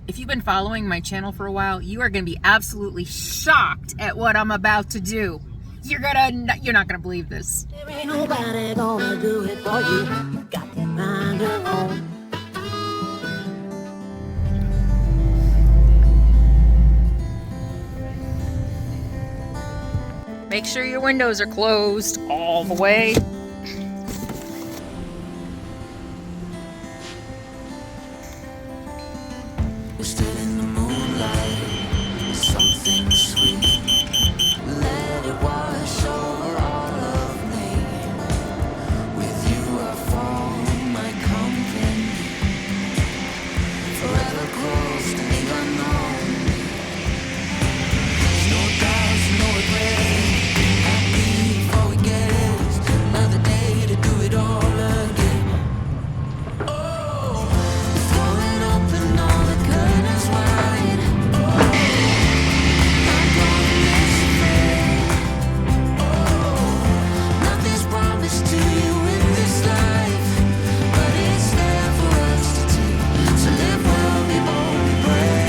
If you've been following my channel for a while, you are going to be absolutely shocked at what I'm about to do. You're not gonna believe this. There ain't nobody gonna do it for you. You got to find your own. Make sure your windows are closed all the way. We're still in the moonlight, something sweet. Let it wash over all of me. With you I found my company. Forever close to the unknown. No doubts, no regret. Happy before we get another day to do it all again. Oh, throwing open all the curtains wide. Oh, I'm gonna miss it. Oh, nothing's promised to you in this life, but it's there for us to take. So live well before we break.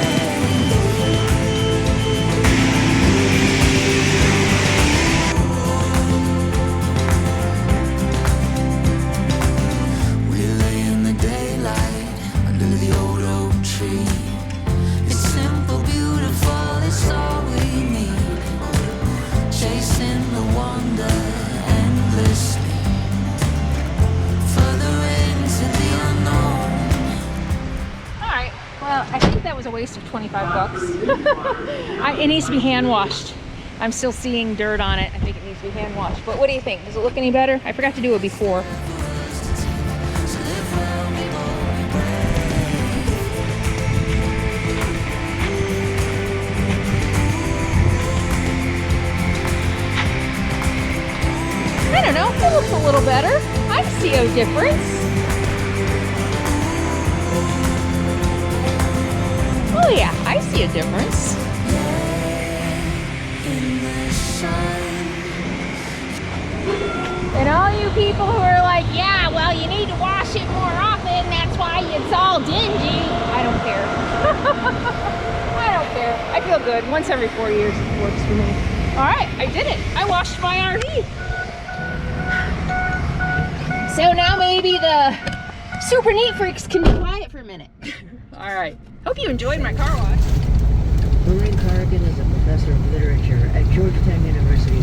We lay in the daylight under the old oak tree. It's simple, beautiful, it's all we need. Chasing the wonder endlessly. Further into the unknown. Alright, well, I think that was a waste of 25 bucks. It needs to be hand washed. I'm still seeing dirt on it. I think it needs to be hand washed. But what do you think? Does it look any better? I forgot to do it before. So live well before we break. I don't know, it looks a little better. I see a difference. Oh yeah, I see a difference. In the sun. And all you people who are like, yeah, well, you need to wash it more often, that's why it's all dingy. I don't care. I don't care. I feel good. Once every 4 years it works for me. All right, I did it. I washed my RV. So now maybe the super neat freaks can be quiet for a minute. All right. Hope you enjoyed my car wash. Carolyn Higgins is a professor of literature at Georgetown University.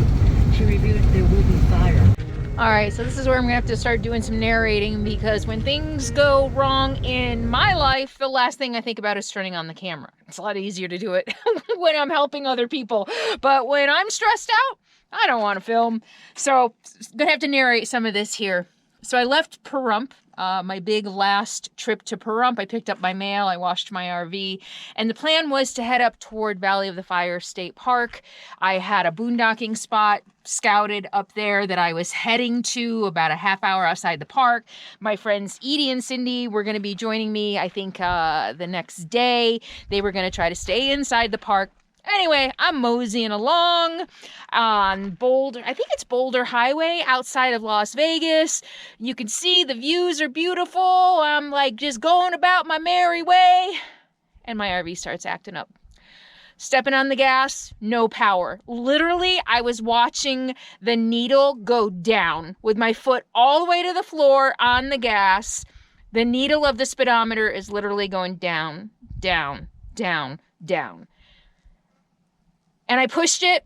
She reviewed There Will Be Fire. All right, so this is where I'm gonna have to start doing some narrating, because when things go wrong in my life, the last thing I think about is turning on the camera. It's a lot easier to do it when I'm helping other people. But when I'm stressed out, I don't want to film. So I'm gonna have to narrate some of this here. So I left Pahrump, my big last trip to Pahrump. I picked up my mail, I washed my RV, and the plan was to head up toward Valley of the Fire State Park. I had a boondocking spot scouted up there that I was heading to about a half hour outside the park. My friends Edie and Cindy were going to be joining me, I think, the next day. They were going to try to stay inside the park. Anyway, I'm moseying along on Boulder, I think it's Boulder Highway outside of Las Vegas. You can see the views are beautiful. I'm like just going about my merry way. And my RV starts acting up. Stepping on the gas, no power. Literally, I was watching the needle go down with my foot all the way to the floor on the gas. The needle of the speedometer is literally going down, down, down, down. And I pushed it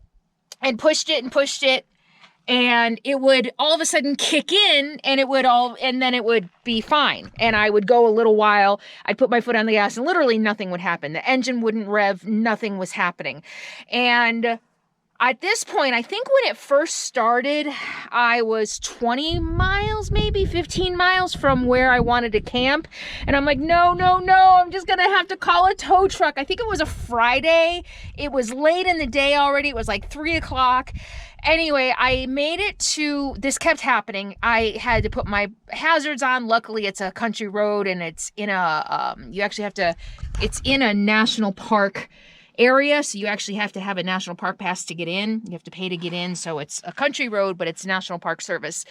and pushed it and pushed it, and it would all of a sudden kick in, and then it would be fine. And I would go a little while, I'd put my foot on the gas, and literally nothing would happen. The engine wouldn't rev, nothing was happening. And at this point, I think when it first started, I was 20 miles, maybe 15 miles from where I wanted to camp. And I'm like, no, I'm just gonna have to call a tow truck. I think it was a Friday. It was late in the day already. It was like 3 o'clock. Anyway, I made it to, this kept happening. I had to put my hazards on. Luckily, it's a country road, and it's in a, it's in a national park. area, so you actually have to have a national park pass to get in. You have to pay to get in, so it's a country road, but it's National Park Service.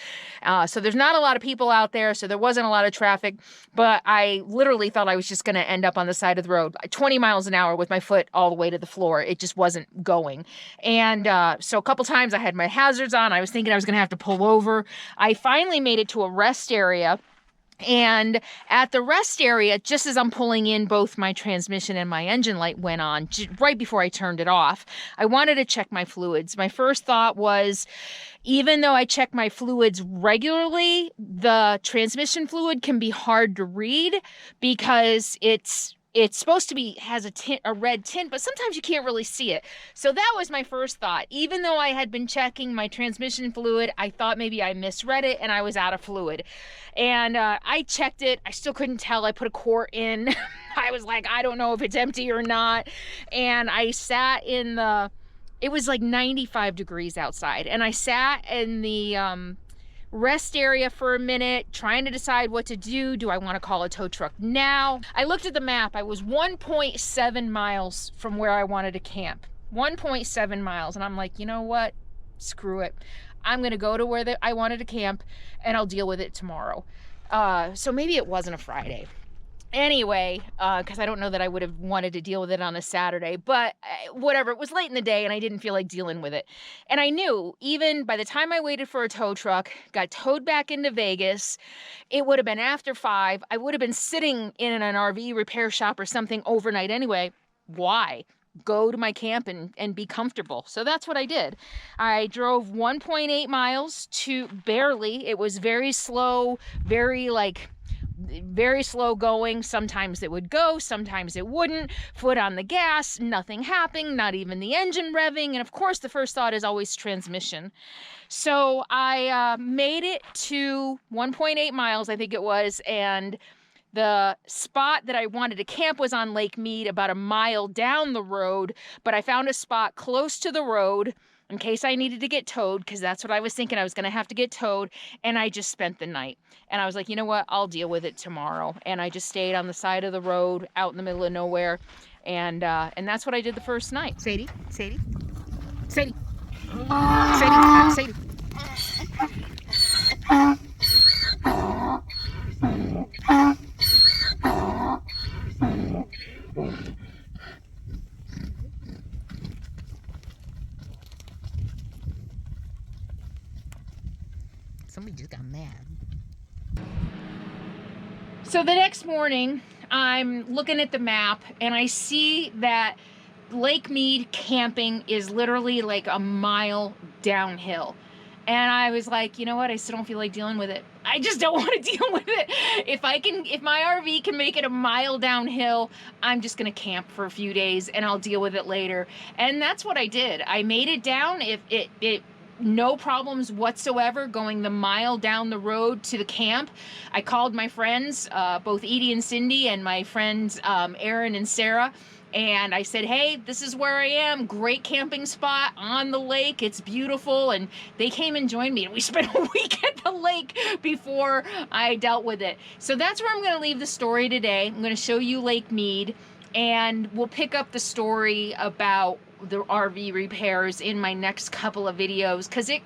So there's not a lot of people out there, so there wasn't a lot of traffic, but I literally thought I was just going to end up on the side of the road, 20 miles an hour with my foot all the way to the floor. It just wasn't going. And so a couple times I had my hazards on. I was thinking I was going to have to pull over. I finally made it to a rest area. And at the rest area, just as I'm pulling in, both my transmission and my engine light went on right before I turned it off. I wanted to check my fluids. My first thought was, even though I check my fluids regularly, the transmission fluid can be hard to read because it's supposed to be, has a red tint, but sometimes you can't really see it. So that was my first thought. Even though I had been checking my transmission fluid, I thought maybe I misread it and I was out of fluid. And I checked it. I still couldn't tell. I put a quart in. I was like, I don't know if it's empty or not. And I sat in it was like 95 degrees outside. And I sat in the rest area for a minute, trying to decide what to do. Do I want to call a tow truck now? I looked at the map. I was 1.7 miles from where I wanted to camp. 1.7 miles. And I'm like, you know what? Screw it. I'm going to go to where I wanted to camp and I'll deal with it tomorrow. So maybe it wasn't a Friday. Anyway, because I don't know that I would have wanted to deal with it on a Saturday, but whatever, it was late in the day and I didn't feel like dealing with it. And I knew even by the time I waited for a tow truck, got towed back into Vegas, it would have been after 5. I would have been sitting in an RV repair shop or something overnight anyway. Why? Go to my camp and be comfortable. So that's what I did. I drove 1.8 miles to barely. It was very slow, very slow going. Sometimes it would go, sometimes it wouldn't. Foot on the gas, nothing happening, not even the engine revving. And of course, the first thought is always transmission. So I made it to 1.8 miles, I think it was, and the spot that I wanted to camp was on Lake Mead, about a mile down the road, but I found a spot close to the road in case I needed to get towed, because that's what I was thinking. I was going to have to get towed, and I just spent the night. And I was like, you know what? I'll deal with it tomorrow. And I just stayed on the side of the road out in the middle of nowhere, and that's what I did the first night. Sadie? Sadie? Sadie? Sadie? Sadie? Somebody just got mad. So the next morning, I'm looking at the map and I see that Lake Mead camping is literally like a mile downhill. And I was like, you know what? I still don't feel like dealing with it. I just don't want to deal with it. If my RV can make it a mile downhill, I'm just going to camp for a few days and I'll deal with it later. And that's what I did. I made it down. No problems whatsoever going the mile down the road to the camp. I called my friends, both Edie and Cindy, and my friends Aaron and Sarah, and I said, hey, this is where I am. Great camping spot on the lake. It's beautiful. And they came and joined me, and we spent a week at the lake before I dealt with it. So that's where I'm going to leave the story today. I'm going to show you Lake Mead, and we'll pick up the story about the RV repairs in my next couple of videos, because I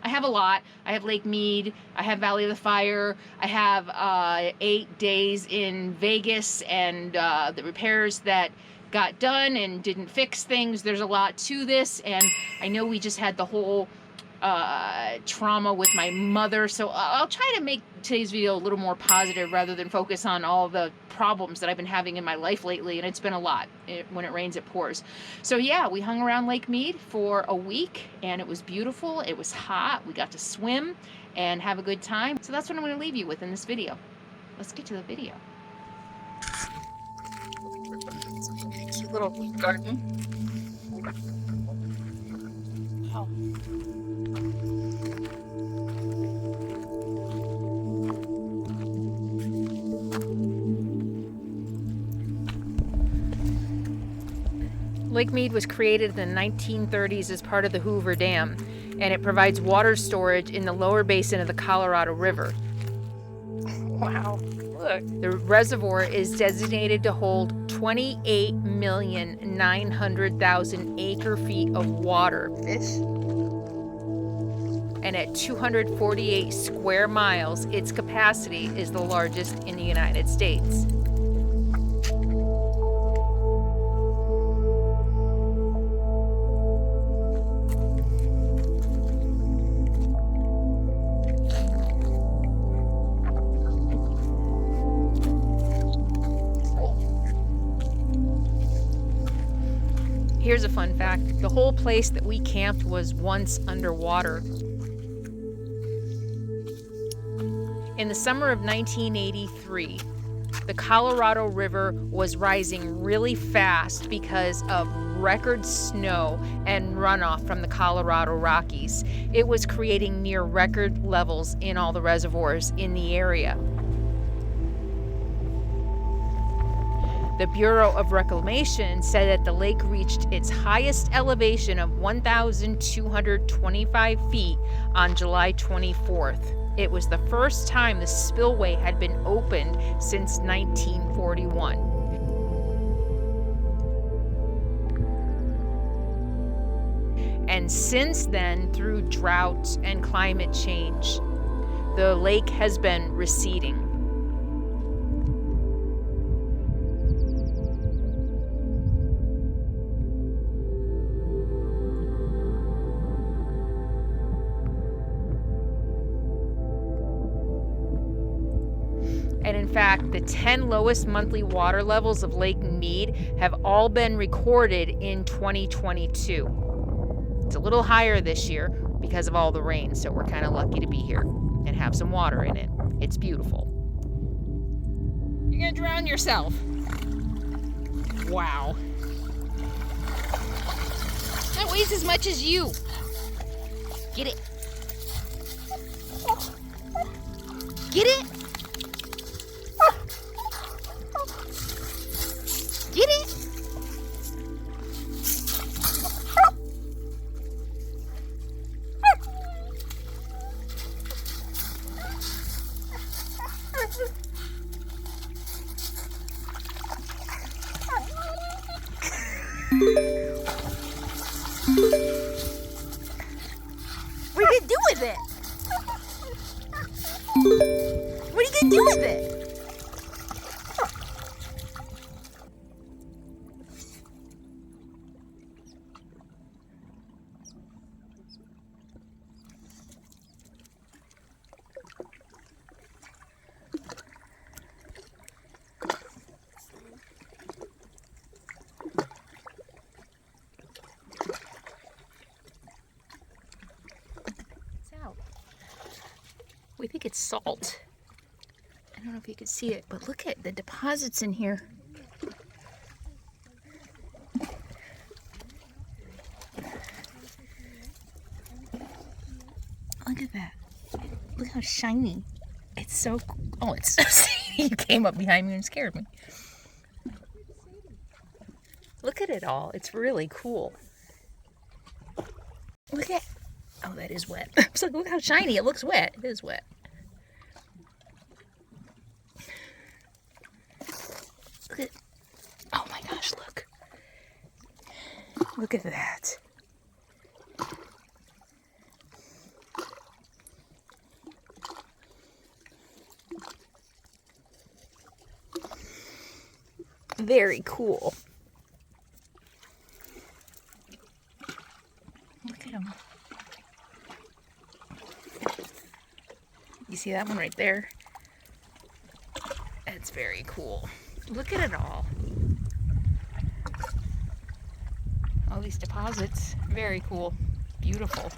have a lot. I have Lake Mead, I have Valley of the Fire, I have 8 days in Vegas, and the repairs that got done and didn't fix things. There's a lot to this, and I know we just had the whole trauma with my mother, so I'll try to make today's video a little more positive rather than focus on all the problems that I've been having in my life lately, and it's been a lot. When it rains, it pours. So yeah, we hung around Lake Mead for a week, and it was beautiful. It was hot. We got to swim and have a good time. So that's what I'm going to leave you with in this video. Let's get to the video. Cute little garden. Oh. Lake Mead was created in the 1930s as part of the Hoover Dam, and it provides water storage in the lower basin of the Colorado River. Wow, look. The reservoir is designated to hold 28,900,000 acre-feet of water. And at 248 square miles, its capacity is the largest in the United States. Here's a fun fact. The whole place that we camped was once underwater. In the summer of 1983, the Colorado River was rising really fast because of record snow and runoff from the Colorado Rockies. It was creating near record levels in all the reservoirs in the area. The Bureau of Reclamation said that the lake reached its highest elevation of 1,225 feet on July 24th. It was the first time the spillway had been opened since 1941. And since then, through drought and climate change, the lake has been receding. And in fact, the 10 lowest monthly water levels of Lake Mead have all been recorded in 2022. It's a little higher this year because of all the rain, so we're kind of lucky to be here and have some water in it. It's beautiful. You're gonna drown yourself. Wow. That weighs as much as you. Get it. Get it? Get it? What are you gonna do with it? What are you gonna do with it? We think it's salt. I don't know if you can see it, but look at the deposits in here. Look at that. Look how shiny. It's so cool. Oh, it's so shiny. You came up behind me and scared me. Look at it all. It's really cool. Look at. Oh, that is wet. So look how shiny. It looks wet. It is wet. Look at. Oh my gosh, look. Look at that. Very cool. Look at them. You see that one right there? It's very cool. Look at it all. All these deposits. Very cool. Beautiful.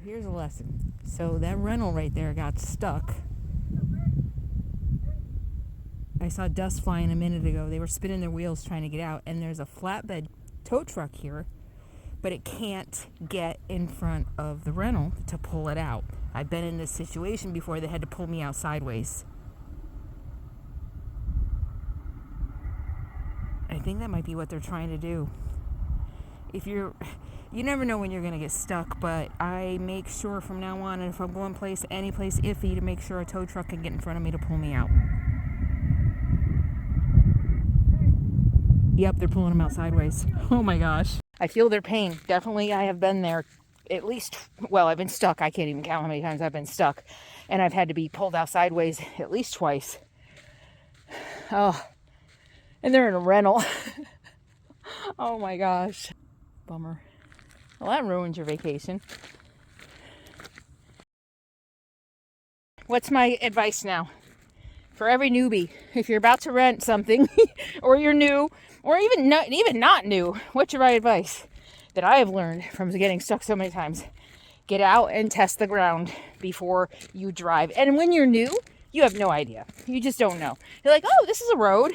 Here's a lesson. So that rental right there got stuck saw dust flying a minute ago. They were spinning their wheels trying to get out, and there's a flatbed tow truck here, but it can't get in front of the rental to pull it out. I've been in this situation before. They had to pull me out sideways. I think that might be what they're trying to do. You never know when you're going to get stuck, but I make sure from now on, if I'm going any place iffy, to make sure a tow truck can get in front of me to pull me out. Yep, they're pulling them out sideways. Oh my gosh. I feel their pain. Definitely, I have been there at least, well, I've been stuck. I can't even count how many times I've been stuck. And I've had to be pulled out sideways at least twice. Oh, and they're in a rental. Oh my gosh. Bummer. Well, that ruins your vacation. What's my advice now? For every newbie, if you're about to rent something, or you're new, or even not new, what's your right advice that I have learned from getting stuck so many times? Get out and test the ground before you drive. And when you're new, you have no idea. You just don't know. You're like, oh, this is a road.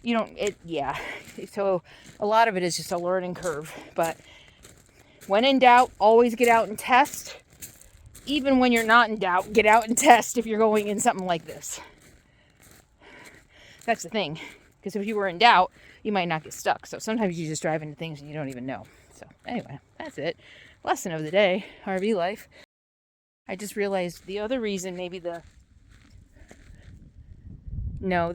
You don't, yeah. So a lot of it is just a learning curve. But when in doubt, always get out and test. Even when you're not in doubt, get out and test if you're going in something like this. That's the thing. Because if you were in doubt, you might not get stuck. So sometimes you just drive into things and you don't even know. So anyway, that's it. Lesson of the day, RV life. I just realized the other reason maybe the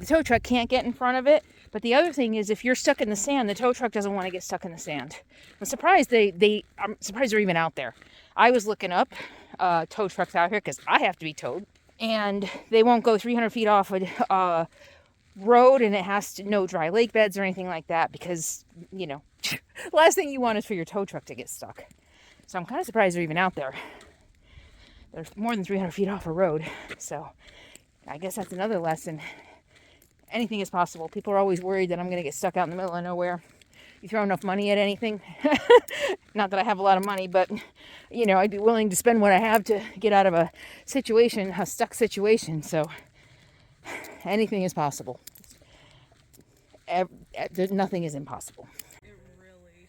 tow truck can't get in front of it. But the other thing is, if you're stuck in the sand, the tow truck doesn't want to get stuck in the sand. I'm surprised I'm surprised they're even out there. I was looking up tow trucks out here because I have to be towed, and they won't go 300 feet off a road, and it has to no dry lake beds or anything like that, because last thing you want is for your tow truck to get stuck. So I'm kind of surprised they're even out there. They're more than 300 feet off a road, so I guess that's another lesson. Anything is possible. People are always worried that I'm going to get stuck out in the middle of nowhere. You throw enough money at anything. Not that I have a lot of money, but I'd be willing to spend what I have to get out of a stuck situation. So anything is possible. Nothing is impossible. It really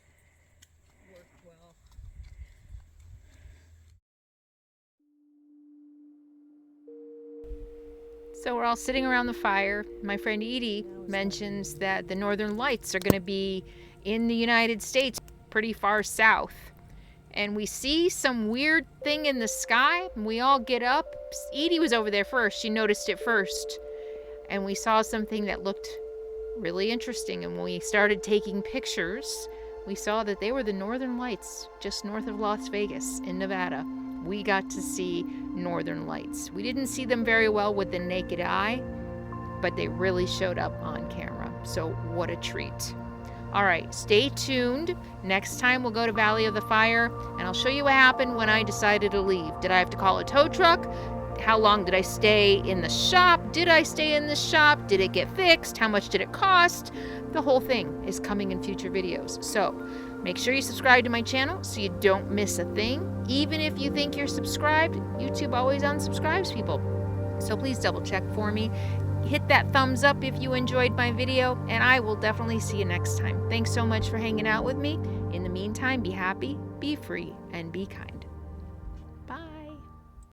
worked well. So we're all sitting around the fire. My friend Edie mentions that the Northern Lights are going to be in the United States, pretty far south. And we see some weird thing in the sky, and we all get up. Edie was over there first. She noticed it first. And we saw something that looked really interesting. And when we started taking pictures, we saw that they were the Northern Lights just north of Las Vegas in Nevada. We got to see Northern Lights. We didn't see them very well with the naked eye, but they really showed up on camera. So what a treat. All right, stay tuned. Next time we'll go to Valley of the Fire, and I'll show you what happened when I decided to leave. Did I have to call a tow truck? How long did I stay in the shop? Did I stay in the shop? Did it get fixed? How much did it cost? The whole thing is coming in future videos. So make sure you subscribe to my channel so you don't miss a thing. Even if you think you're subscribed, YouTube always unsubscribes people. So please double check for me. Hit that thumbs up if you enjoyed my video, and I will definitely see you next time. Thanks so much for hanging out with me. In the meantime, be happy, be free, and be kind.